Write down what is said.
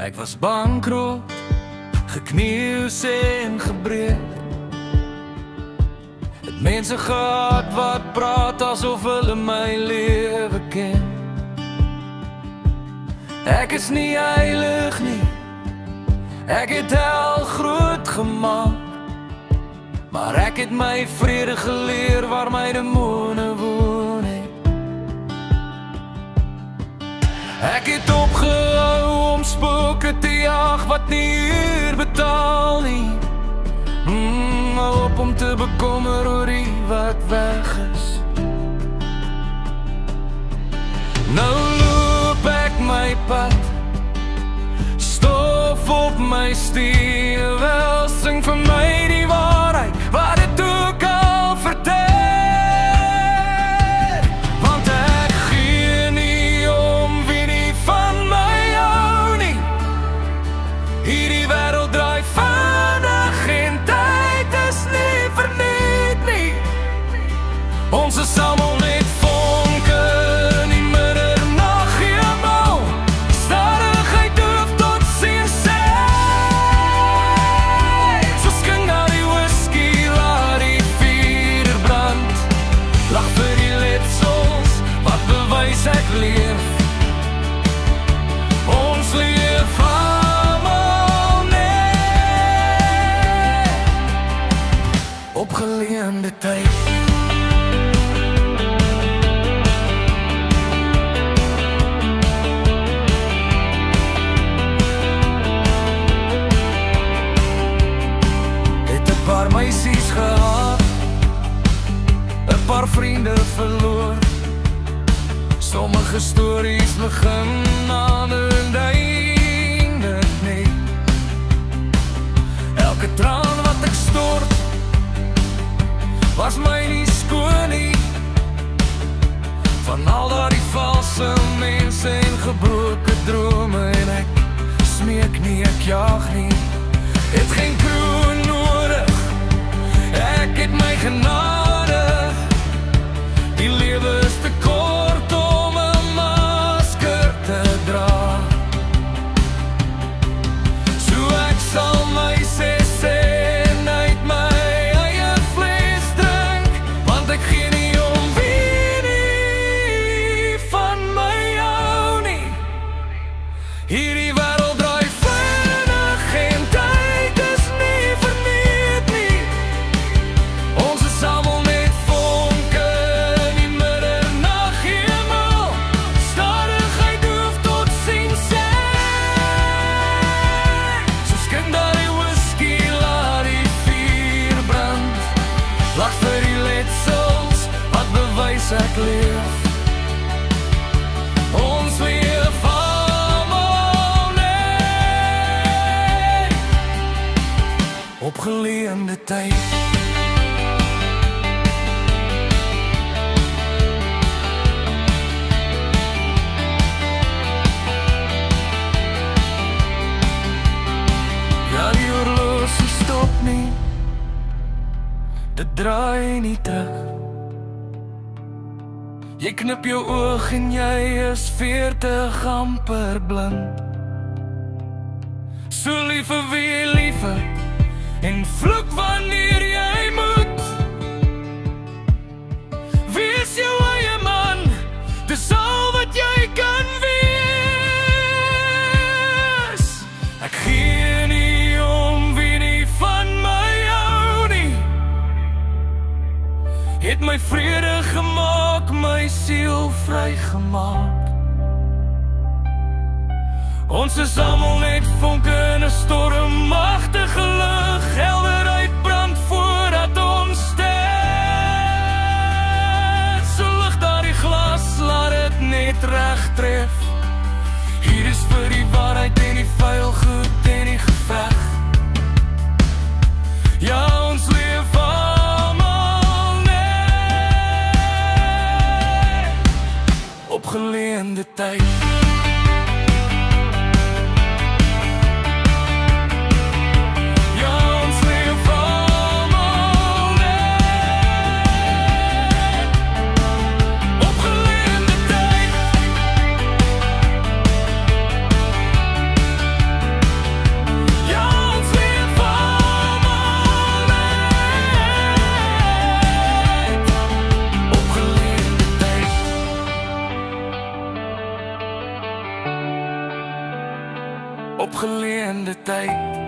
Ek was bankrot, geknieuws en gebreek. Het mense gehad wat praat asof hulle my lewe ken. Ek is nie heilig nie, ek het hel groot gemaak, maar ek het my vrede geleer waar my demone woon het. Ek het opgehou om spooke te jag wat nie uur betaal nie. Op om te bekommer oor die wat weg is. Nou loop ek my pad, stof op my stier, wel sing vir my die waarheid, wat het ook al vertel. Want ek gee nie om wie nie van my hou nie. Hierdie wêreld draai vinnig en tyd is nie verniet nie. Ons is almal net vonke in die middernag hemel. Stadigheid doof tot sien sê. So skink na die whisky, laat die vuur brand. Lag vir die letsels, wat bewys ek leef. Ons leef almal net op geleende tyd. Paar meisies gehad, 'n paar vriende verloor. Sommige stories begin, ander eindig nie. Elke traan wat ek stort, was my nie skoon nie. Van al daardie valse mense en gebroke drome, en ek smeek nie, ek jag nie. Het geen kroon nodig, ek het my genade. Die lewe is te kort om 'n masker te dra. So ek sal my ses en uit my eie vlees drink, want ek gee nie om wie nie van my hou nie. Hierdie wêreld draai vinnig en tyd is nie verniet nie. Ons is almal net vonke in die middernag hemel. Stadigheid doof tot sien sê. So skink daar die whisky, laat die vuur brand. Lag vir die letsels, wat bewys ek leef. Ons leef almal net op geleende tyd. Ja, die horlosie stop nie, dit draai nie terug. Jy knip jou oog en jy is 40 amper blind. So lief vir wie jy lief het, en vloek wanneer jy moet. Wees jou eie man, dis al wat jy kan wees. Ek gee nie om wie nie van my hou nie. Het my vrede gemaak, my siel vrygemaak. Ons is almal net vonke in 'n stormagtige lug. Helderheid brand voordat ons sterf. So lig daar die glas, laat dit net reg tref. Hier is vir die waarheid en die vuil goed en die geveg. Ja, ons leef almal net op geleende tyd. op geleende tyd.